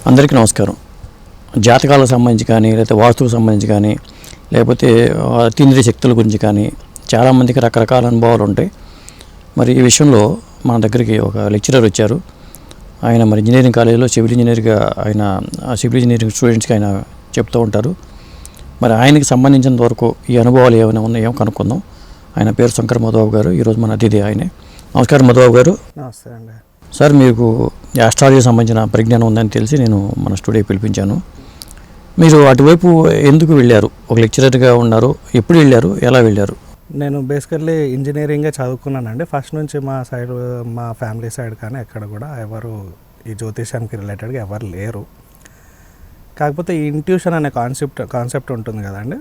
అందరికీ నమస్కారం. జాతకాలకు సంబంధించి కానీ, లేకపోతే వాస్తుకు సంబంధించి కానీ, లేకపోతే అతీంద్రియ శక్తుల గురించి కానీ చాలామందికి రకరకాల అనుభవాలు ఉంటాయి. మరి ఈ విషయంలో మన దగ్గరికి ఒక లెక్చరర్ వచ్చారు. ఆయన మరి ఇంజనీరింగ్ కాలేజీలో సివిల్ ఇంజనీర్గా సివిల్ ఇంజనీరింగ్ స్టూడెంట్స్కి ఆయన చెప్తూ ఉంటారు. మరి ఆయనకి సంబంధించినంత వరకు ఈ అనుభవాలు ఏమైనా ఉన్నాయో కనుక్కుందాం. ఆయన పేరు శంకర్ మధుబాబు గారు. ఈరోజు మన అతిథి ఆయనే. నమస్కారం మధుబాబు గారు. నమస్తే అండి. సార్, మీకు ఆస్ట్రాలజీ సంబంధించిన పరిజ్ఞానం ఉందని తెలిసి నేను మన స్టూడియోకి పిలిపించాను. మీరు అటువైపు ఎందుకు వెళ్ళారు? ఒక లెక్చరర్గా ఉన్నారు. ఎప్పుడు వెళ్ళారు? ఎలా వెళ్ళారు? నేను బేసికల్లీ ఇంజనీరింగే చదువుకున్నానండి. ఫస్ట్ నుంచి మా ఫ్యామిలీ సైడ్ కానీ ఎక్కడ కూడా ఎవరు ఈ జ్యోతిషానికి రిలేటెడ్గా ఎవరు లేరు. కాకపోతే ఈ ఇంట్యూషన్ అనే కాన్సెప్ట్ ఉంటుంది కదండి,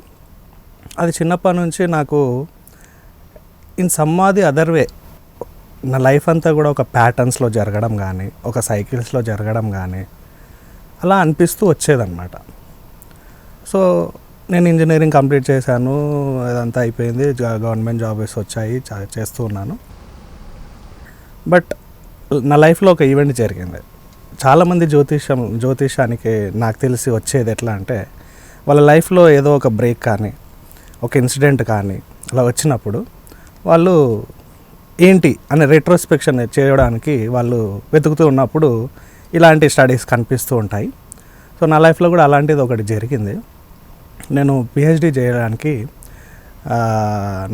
అది చిన్నప్పటి నుంచి నాకు ఇన్ సమ్మాది అదర్ వే నా లైఫ్ అంతా కూడా ఒక ప్యాటర్న్స్లో జరగడం కానీ, ఒక సైకిల్స్లో జరగడం కానీ అలా అనిపిస్తూ వచ్చేదన్నమాట. సో నేను ఇంజనీరింగ్ కంప్లీట్ చేశాను, అదంతా అయిపోయింది, గవర్నమెంట్ జాబ్స్ వచ్చాయి, చేస్తూ ఉన్నాను. బట్ నా లైఫ్లో ఒక ఈవెంట్ జరిగింది. చాలామంది జ్యోతిషానికి నాకు తెలిసి వచ్చేది ఎట్లా అంటే, వాళ్ళ లైఫ్లో ఏదో ఒక బ్రేక్ కానీ, ఒక ఇన్సిడెంట్ కానీ అలా వచ్చినప్పుడు వాళ్ళు ఏంటి అనే రెట్రోస్పెక్షన్ చేయడానికి వాళ్ళు వెతుకుతూ ఉన్నప్పుడు ఇలాంటి స్టడీస్ కనిపిస్తూ ఉంటాయి. సో నా లైఫ్లో కూడా అలాంటిది ఒకటి జరిగింది. నేను పిహెచ్డి చేయడానికి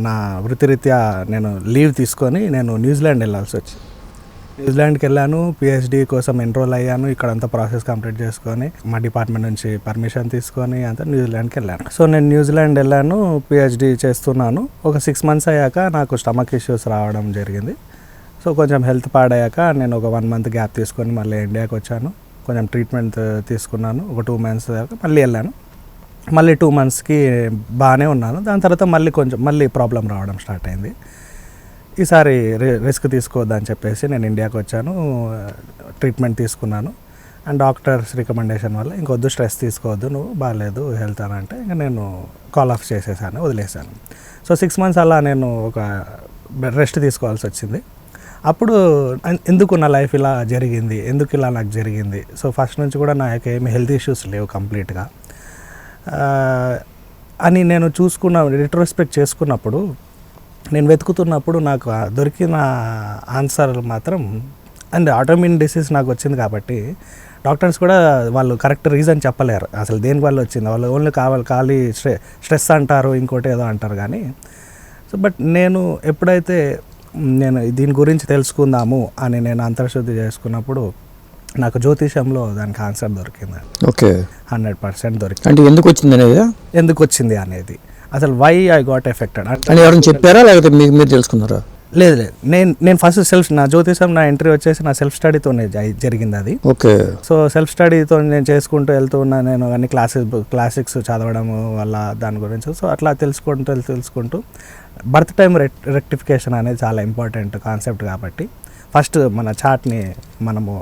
నా వృత్తిరీత్యా నేను లీవ్ తీసుకొని నేను న్యూజిలాండ్ వెళ్ళాల్సి వచ్చింది. న్యూజిలాండ్కి వెళ్ళాను, పిహెచ్డి కోసం ఎన్రోల్ అయ్యాను. ఇక్కడంతా ప్రాసెస్ కంప్లీట్ చేసుకొని మా డిపార్ట్మెంట్ నుంచి పర్మిషన్ తీసుకొని అంతా న్యూజిలాండ్కి వెళ్ళాను. సో నేను న్యూజిలాండ్ వెళ్ళాను, పిహెచ్డి చేస్తున్నాను. ఒక 6 months అయ్యాక నాకు స్టమక్ ఇష్యూస్ రావడం జరిగింది. సో కొంచెం హెల్త్ పాడయ్యాక నేను ఒక 1 month గ్యాప్ తీసుకొని మళ్ళీ ఇండియాకి వచ్చాను. కొంచెం ట్రీట్మెంట్ తీసుకున్నాను. ఒక 2 months దాకా మళ్ళీ వెళ్ళాను. మళ్ళీ 2 monthsకి బాగానే ఉన్నాను. దాని తర్వాత మళ్ళీ ప్రాబ్లం రావడం స్టార్ట్ అయింది. ఈసారి రిస్క్ తీసుకోవద్దని చెప్పేసి నేను ఇండియాకి వచ్చాను, ట్రీట్మెంట్ తీసుకున్నాను. అండ్ డాక్టర్స్ రికమెండేషన్ వల్ల ఇంకొద్దు, స్ట్రెస్ తీసుకోవద్దు, నువ్వు బాగాలేదు హెల్త్ అని అంటే ఇంకా నేను కాల్ ఆఫ్ చేసేసాను, వదిలేసాను. సో 6 months అలా నేను ఒక రెస్ట్ తీసుకోవాల్సి వచ్చింది. అప్పుడు ఎందుకు నా లైఫ్ ఇలా జరిగింది, ఎందుకు ఇలా నాకు జరిగింది? సో ఫస్ట్ నుంచి కూడా నాకు ఏమి హెల్త్ ఇష్యూస్ లేవు కంప్లీట్గా అని నేను రిట్రోస్పెక్ట్ చేసుకున్నప్పుడు, నేను వెతుకుతున్నప్పుడు నాకు దొరికిన ఆన్సర్ మాత్రం, అండ్ ఆటోఇమ్యూన్ డిసీజ్ నాకు వచ్చింది కాబట్టి డాక్టర్స్ కూడా వాళ్ళు కరెక్ట్ రీజన్ చెప్పలేరు అసలు దేని వల్ల వచ్చింది. వాళ్ళు ఓన్లీ ఖాళీ స్ట్రెస్ అంటారు, ఇంకోటి ఏదో అంటారు. కానీ సో బట్ నేను ఎప్పుడైతే దీని గురించి తెలుసుకుందాము అని నేను అంతర్శుద్ధి చేసుకున్నప్పుడు నాకు జ్యోతిషంలో దానికి ఆన్సర్ దొరికింది. ఓకే, 100% దొరికింది. అంటే ఎందుకు వచ్చింది అనేది అసలు వై ఐ గాట్ ఎఫెక్టెడ్ అంటే ఎవరైనా చెప్పారా, లేకపోతే మీరు తెలుసుకున్నారా? లేదు, నేను ఫస్ట్ నా జ్యోతిషం నా ఎంట్రీ వచ్చేసి నా సెల్ఫ్ స్టడీతోనే జరిగింది అది. ఓకే. సో సెల్ఫ్ స్టడీతో నేను చేసుకుంటూ వెళ్తూ ఉన్నా. నేను అన్ని క్లాసిక్స్ చదవడం వల్ల దాని గురించి సో అట్లా తెలుసుకుంటూ బర్త్ టైం రెక్టిఫికేషన్ అనేది చాలా ఇంపార్టెంట్ కాన్సెప్ట్ కాబట్టి ఫస్ట్ మన చార్ట్ని మనము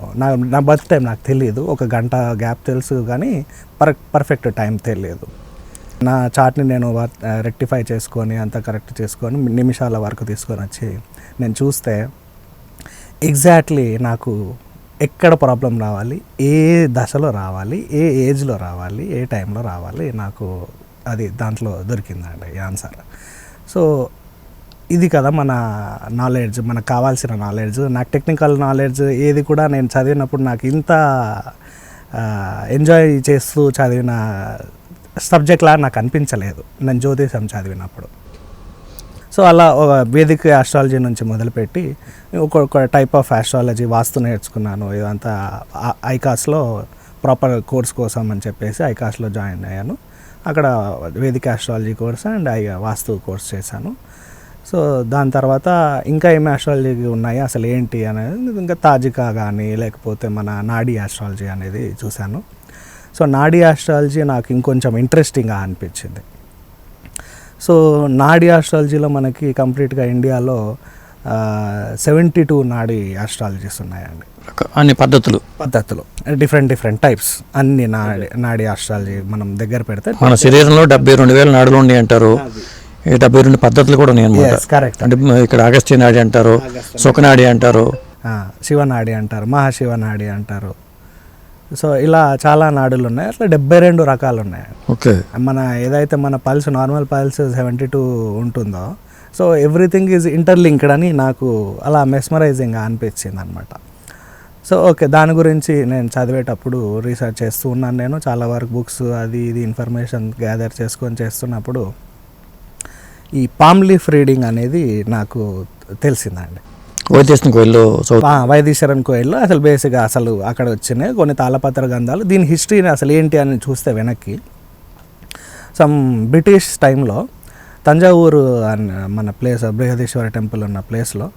నా బర్త్ టైం నాకు తెలియదు, 1 గంట గ్యాప్ తెలుసు కానీ పర్ఫెక్ట్ టైం తెలియదు. నా చార్ట్ని నేను రెక్టిఫై చేసుకొని అంతా కరెక్ట్ చేసుకొని నిమిషాల వరకు తీసుకొని వచ్చి నేను చూస్తే ఎగ్జాక్ట్లీ నాకు ఎక్కడ ప్రాబ్లం రావాలి, ఏ దశలో రావాలి, ఏ ఏజ్లో రావాలి, ఏ టైంలో రావాలి, నాకు అది దాంట్లో దొరికిందండి ఈ ఆన్సర్. సో ఇది కదా మన నాలెడ్జ్, మనకు కావాల్సిన నాలెడ్జ్. నాకు టెక్నికల్ నాలెడ్జ్ ఏది కూడా నేను చదివినప్పుడు నాకు ఇంత ఎంజాయ్ చేస్తూ చదివిన సబ్జెక్ట్లా నాకు అనిపించలేదు నేను జ్యోతిషం చదివినప్పుడు. సో అలా వేదిక ఆస్ట్రాలజీ నుంచి మొదలుపెట్టి ఒక్కొక్క టైప్ ఆఫ్ ఆస్ట్రాలజీ వాస్తు నేర్చుకున్నాను. ఇదంతా ఐకాస్లో ప్రాపర్ కోర్స్ కోసం అని చెప్పేసి ఐకాస్లో జాయిన్ అయ్యాను. అక్కడ వేదిక astrology course and vastu course చేశాను. సో దాని తర్వాత ఇంకా ఏమి ఆస్ట్రాలజీ ఉన్నాయి అసలు ఏంటి అనేది, ఇంకా తాజికా కానీ లేకపోతే మన నాడీ ఆస్ట్రాలజీ అనేది చూశాను. సో నాడీ ఆస్ట్రాలజీ నాకు ఇంకొంచెం ఇంట్రెస్టింగ్గా అనిపించింది. సో నాడీ ఆస్ట్రాలజీలో మనకి కంప్లీట్గా ఇండియాలో 72 నాడీ ఆస్ట్రాలజీస్ ఉన్నాయండి. అన్ని పద్ధతులు డిఫరెంట్ టైప్స్ అన్ని నాడీ ఆస్ట్రాలజీ మనం దగ్గర పెడితే మన శరీరంలో 72,000 నాడులు ఉన్నాయి అంటారు. 72 పద్ధతులు కూడా ఉన్నాయి అన్నమాట. కరెక్ట్. అంటే ఇక్కడ అగస్త్య నాడి అంటారు, సుఖనాడి అంటారు, శివనాడి అంటారు, మహాశివనాడి అంటారు. సో ఇలా చాలా నాడులు ఉన్నాయి. అట్లా 72 రకాలు ఉన్నాయి. ఓకే. మన ఏదైతే మన పల్స్ నార్మల్ పల్స్ 72 ఉంటుందో, సో ఎవ్రీథింగ్ ఈజ్ ఇంటర్లింక్డ్ అని నాకు అలా మెస్మరైజింగ్గా అనిపించింది అనమాట. సో ఓకే, దాని గురించి నేను చదివేటప్పుడు రీసెర్చ్ చేస్తూ ఉన్నాను. నేను చాలా వరకు బుక్స్ అది ఇది ఇన్ఫర్మేషన్ గ్యాదర్ చేసుకొని చేస్తున్నప్పుడు ఈ పామ్ లీఫ్ రీడింగ్ అనేది నాకు తెలిసిందండి. వైదీశ్వరన్ కోయిల్లో అసలు బేసిక్గా అసలు అక్కడ వచ్చినాయి కొన్ని తాళపత్ర గ్రంథాలు. దీని హిస్టరీని అసలు ఏంటి అని చూస్తే వెనక్కి సమ్ బ్రిటిష్ టైంలో తంజావూరు మన ప్లేస్ బృహదీశ్వర టెంపుల్ ఉన్న ప్లేస్లో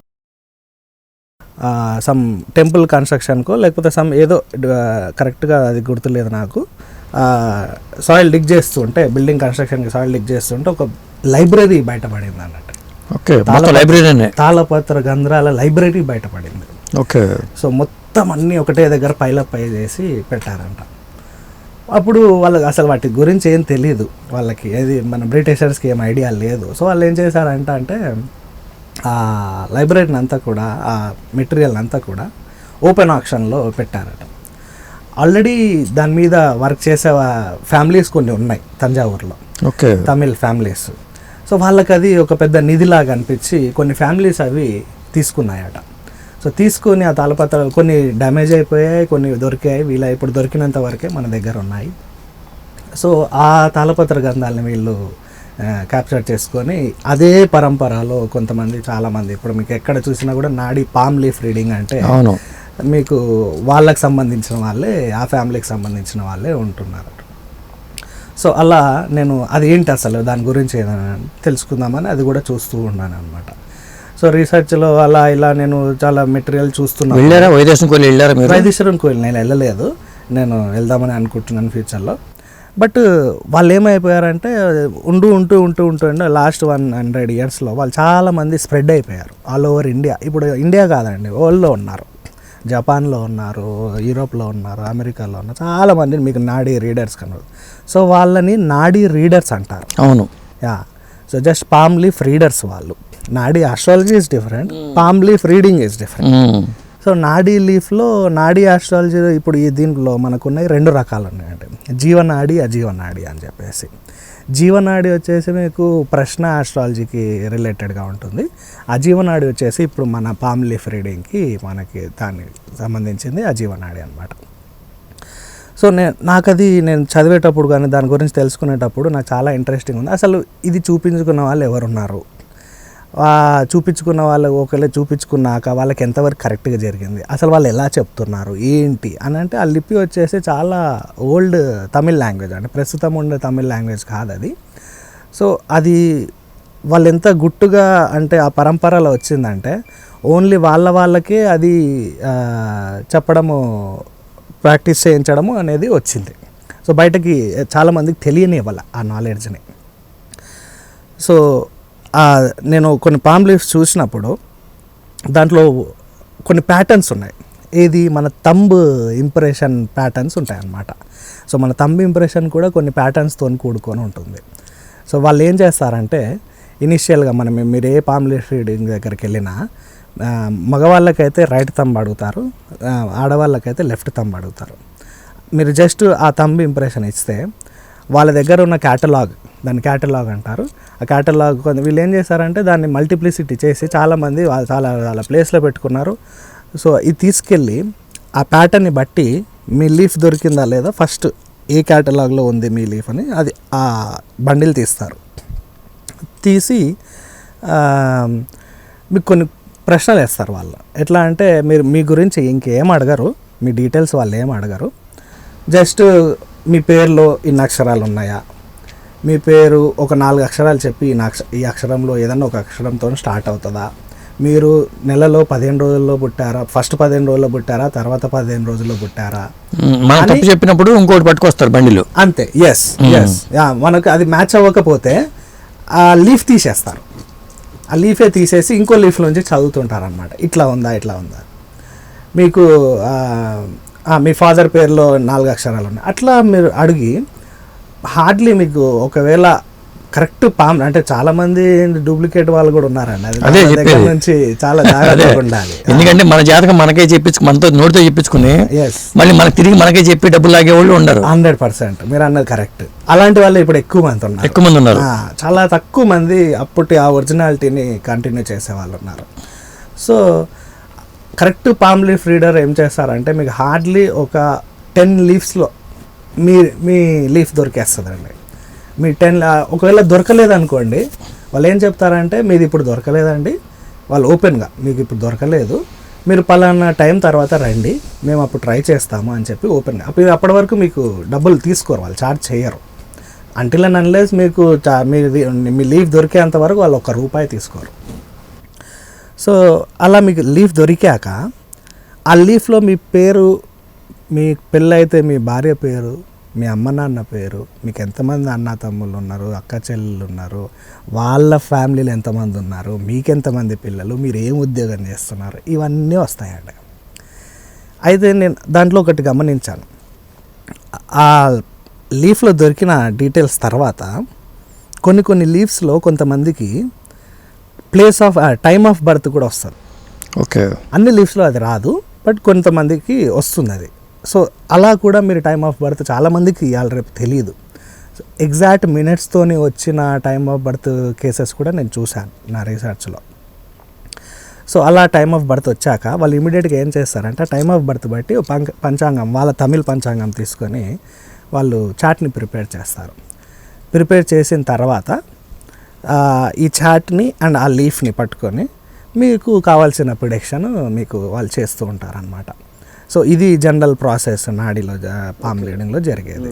సమ్ టెంపుల్ కన్స్ట్రక్షన్కో లేకపోతే సమ్ ఏదో కరెక్ట్గా అది గుర్తులేదు నాకు, సాయిల్ డిగ్ చేస్తుంటే బిల్డింగ్ కన్స్ట్రక్షన్కి సాయిల్ డిగ్ చేస్తుంటే ఒక లైబ్రరీ బయటపడింది అన్నట్టు. ఓకే, లైబ్రరీ తాళపత్ర గంధ్రాల లైబ్రరీ బయటపడింది. ఓకే. సో మొత్తం అన్నీ ఒకటే దగ్గర పైలప్ చేసి పెట్టారంట. అప్పుడు వాళ్ళకి అసలు వాటి గురించి ఏం తెలియదు, వాళ్ళకి ఏది మన బ్రిటిషర్స్కి ఏం ఐడియా లేదు. సో వాళ్ళు ఏం చేశారంట అంటే ఆ లైబ్రరీని అంతా కూడా ఆ మెటీరియల్ అంతా కూడా ఓపెన్ ఆక్షన్లో పెట్టారట. ఆల్రెడీ దాని మీద వర్క్ చేసే ఫ్యామిలీస్ కొన్ని ఉన్నాయి తంజావూరులో, ఓకే, తమిళ్ ఫ్యామిలీస్. సో వాళ్ళకి అది ఒక పెద్ద నిధిలాగా అనిపించి కొన్ని ఫ్యామిలీస్ అవి తీసుకున్నాయట. సో తీసుకుని ఆ తాళపత్రాలు కొన్ని డ్యామేజ్ అయిపోయాయి, కొన్ని దొరికాయి. వీళ్ళ ఇప్పుడు దొరికినంత వరకే మన దగ్గర ఉన్నాయి. సో ఆ తాళపత్ర గ్రంథాలని వీళ్ళు క్యాప్చర్ చేసుకొని అదే పరంపరలో కొంతమంది చాలామంది ఇప్పుడు మీకు ఎక్కడ చూసినా కూడా నాడి పామ్ లీఫ్ రీడింగ్ అంటే అవును మీకు వాళ్ళకి సంబంధించిన వాళ్ళే, ఆ ఫ్యామిలీకి సంబంధించిన వాళ్ళే ఉంటున్నారు. సో అలా నేను అది ఏంటి అసలు దాని గురించి తెలుసుకుందామని అది కూడా చూస్తూ ఉన్నాను అనమాట. సో రీసెర్చ్లో అలా ఇలా నేను చాలా మెటీరియల్ చూస్తున్నాను. వైదీశ్వరం కోయిల్ నేను వెళ్ళలేదు, నేను వెళ్దామని అనుకుంటున్నాను ఫ్యూచర్లో. బట్ వాళ్ళు ఏమైపోయారంటే ఉంటూ లాస్ట్ 100 yearsలో వాళ్ళు చాలామంది స్ప్రెడ్ అయిపోయారు ఆల్ ఓవర్ ఇండియా. ఇప్పుడు ఇండియా కాదండి, వరల్డ్లో ఉన్నారు. జపాన్లో ఉన్నారు, యూరోప్లో ఉన్నారు, అమెరికాలో ఉన్నారు, చాలామంది మీకు నాడీ రీడర్స్ కన్నారు. సో వాళ్ళని నాడీ రీడర్స్ అంటారు. అవును, yeah. So just palm leaf readers వాళ్ళు. నాడీ astrology is different, palm leaf reading is different. So నాడీ లీఫ్లో నాడీ ఆస్ట్రాలజీ ఇప్పుడు ఈ దీంట్లో మనకున్నాయి 2 రకాలు ఉన్నాయండి, జీవనాడి అజీవనాడి అని చెప్పేసి. జీవనాడి వచ్చేసి మీకు ప్రశ్న ఆస్ట్రాలజీకి రిలేటెడ్గా ఉంటుంది. అజీవనాడి వచ్చేసి ఇప్పుడు మన పామ్ లీఫ్ రీడింగ్కి మనకి దానికి సంబంధించింది అజీవనాడి అనమాట. సో నేను చదివేటప్పుడు కానీ దాని గురించి తెలుసుకునేటప్పుడు నాకు చాలా ఇంట్రెస్టింగ్ ఉంది. అసలు ఇది చూపించుకున్న వాళ్ళు ఎవరున్నారు, చూపించుకున్న వాళ్ళు ఒకవేళ చూపించుకున్నాక వాళ్ళకి ఎంతవరకు కరెక్ట్గా జరిగింది, అసలు వాళ్ళు ఎలా చెప్తున్నారు ఏంటి అని అంటే ఆ లిపి వచ్చేసి చాలా ఓల్డ్ తమిళ్ లాంగ్వేజ్ అంటే ప్రస్తుతం ఉండే తమిళ్ లాంగ్వేజ్ కాదు అది. సో అది వాళ్ళు ఎంత గుట్టుగా అంటే ఆ పరంపరలో వచ్చిందంటే ఓన్లీ వాళ్ళకే అది చెప్పడము ప్రాక్టీస్ చేయించడము అనేది వచ్చింది. సో బయటకి చాలామందికి తెలియని వాళ్ళ ఆ నాలెడ్జ్ని. సో నేను కొన్ని పామ్ లీఫ్స్ చూసినప్పుడు దాంట్లో కొన్ని ప్యాటర్న్స్ ఉన్నాయి. ఏది మన తంబ్ ఇంప్రెషన్ ప్యాటర్న్స్ ఉంటాయి అన్నమాట. సో మన తంబ్ ఇంప్రెషన్ కూడా కొన్ని ప్యాటర్న్స్తో కూడుకొని ఉంటుంది. సో వాళ్ళు ఏం చేస్తారంటే ఇనిషియల్గా మీరు ఏ పామ్ లీఫ్ రీడింగ్ దగ్గరికి వెళ్ళినా మగవాళ్ళకైతే రైట్ తంబ్ అడుగుతారు, ఆడవాళ్ళకైతే లెఫ్ట్ తంబ్ అడుగుతారు. మీరు జస్ట్ ఆ తంబ్ ఇంప్రెషన్ ఇస్తే వాళ్ళ దగ్గర ఉన్న క్యాటలాగ్, దాన్ని క్యాటలాగ్ అంటారు. ఆ క్యాటలాగ్ వీళ్ళు ఏం చేశారంటే దాన్ని మల్టిప్లిసిటీ చేసి చాలామంది వాళ్ళు చాలా ప్లేస్లో పెట్టుకున్నారు. సో ఇది తీసుకెళ్ళి ఆ ప్యాటర్న్ని బట్టి మీ లీఫ్ దొరికిందా లేదా, ఫస్ట్ ఏ క్యాటలాగ్లో ఉంది మీ లీఫ్ అని అది ఆ బండిల్ తీస్తారు. తీసి మీకు కొన్ని ప్రశ్నలు వేస్తారు వాళ్ళు. ఎట్లా అంటే మీరు మీ గురించి ఇంకేం అడగరు, మీ డీటెయిల్స్ వాళ్ళు ఏం అడగరు. జస్ట్ మీ పేరులో ఇన్ని అక్షరాలు ఉన్నాయా, మీ పేరు ఒక 4 అక్షరాలు చెప్పి ఈ అక్షరంలో ఏదన్నా ఒక అక్షరంతో స్టార్ట్ అవుతుందా, మీరు నెలలో 15 రోజుల్లో పుట్టారా, ఫస్ట్ 15 రోజుల్లో పుట్టారా, తర్వాత 15 రోజుల్లో పుట్టారా చెప్పినప్పుడు ఇంకోటి పట్టుకొస్తారు బండిలో అంతే. ఎస్ మనకు అది మ్యాచ్ అవ్వకపోతే ఆ లీఫ్ తీసేస్తారు. ఆ లీఫే తీసేసి ఇంకో లీఫ్ నుంచి చదువుతుంటారనమాట. ఇట్లా ఉందా మీకు మీ ఫాదర్ పేరులో 4 అక్షరాలు ఉన్నాయి అట్లా మీరు అడిగి హార్డ్లీ మీకు ఒకవేళ కరెక్ట్ అంటే చాలా మంది డూప్లికేట్ వాళ్ళు కూడా ఉన్నారండి. అది అదే మన దగ్గర చెప్పేది. నుంచి చాలా జాగ్రత్తగా ఉండాలి. ఎందుకంటే మన జాతకం మనకే చెప్పించు, మనతో నోటితో చెప్పించుకుని ఎస్, మళ్ళీ మనకి తిరిగి మనకే చెప్పి డబ్బులు లాగేవాళ్ళు ఉండరు. 100% మీరు అన్నది కరెక్ట్. అలాంటి వాళ్ళు ఇప్పుడు ఎక్కువ మంది ఉన్నారు. ఎక్కువ మంది ఉన్నారు. చాలా తక్కువ మంది అప్పటి ఆ ఒరిజినాలిటీని కంటిన్యూ చేసే వాళ్ళు ఉన్నారు. So correct palm leaf reader ఏం చేస్తారంటే మీకు హార్డ్లీ ఒక 10 లీవ్స్లో మీ లీఫ్ దొరికేస్తుందండి. మీ 10 ఒకవేళ దొరకలేదనుకోండి, వాళ్ళు ఏం చెప్తారంటే మీది ఇప్పుడు దొరకలేదండి, వాళ్ళు ఓపెన్గా మీకు ఇప్పుడు దొరకలేదు, మీరు పలానా టైం తర్వాత రండి, మేము అప్పుడు ట్రై చేస్తాము అని చెప్పి ఓపెన్గా. అప్పటి వరకు మీకు డబ్బులు తీసుకోరు, వాళ్ళు ఛార్జ్ చేయరు. అంటిల్ అండ్ అన్లెస్ మీకు మీ లీఫ్ దొరికేంత వరకు వాళ్ళు ₹1 తీసుకోరు. సో అలా మీకు లీఫ్ దొరికాక ఆ లీఫ్లో మీ పేరు, మీ పెళ్ళైతే మీ భార్య పేరు, మీ అమ్మ నాన్న పేరు, మీకు ఎంతమంది అన్న తమ్ముళ్ళు ఉన్నారు, అక్క చెల్లెళ్ళు ఉన్నారు, వాళ్ళ ఫ్యామిలీలో ఎంతమంది ఉన్నారు, మీకెంతమంది పిల్లలు, మీరు ఏం ఉద్యోగం చేస్తున్నారు, ఇవన్నీ వస్తాయండి. అయితే నేను దాంట్లో ఒకటి గమనించాను. ఆ లీఫ్లో దొరికిన డీటెయిల్స్ తర్వాత కొన్ని లీవ్స్లో కొంతమందికి టైమ్ ఆఫ్ బర్త్ కూడా వస్తుంది. ఓకే, అన్ని లీవ్స్లో అది రాదు, బట్ కొంతమందికి వస్తుంది అది. సో అలా కూడా మీరు టైమ్ ఆఫ్ బర్త్ చాలామందికి ఇవాళ రేపు తెలియదు. ఎగ్జాక్ట్ మినిట్స్తోని వచ్చిన టైమ్ ఆఫ్ బర్త్ కేసెస్ కూడా నేను చూశాను నా రీసెర్చ్లో. సో అలా టైమ్ ఆఫ్ బర్త్ వచ్చాక వాళ్ళు ఇమీడియట్గా ఏం చేస్తారంటే టైమ్ ఆఫ్ బర్త్ బట్టి పంచాంగం, వాళ్ళ తమిళ పంచాంగం తీసుకొని వాళ్ళు చార్ట్ని ప్రిపేర్ చేస్తారు. ప్రిపేర్ చేసిన తర్వాత ఈ చార్ట్ని అండ్ ఆ లీఫ్ని పట్టుకొని మీకు కావాల్సిన ప్రిడిక్షన్ మీకు వాళ్ళు చేస్తూ ఉంటారనమాట. సో ఇది జనరల్ ప్రాసెస్ నాడీలో పామ్ రీడింగ్లో జరిగేది.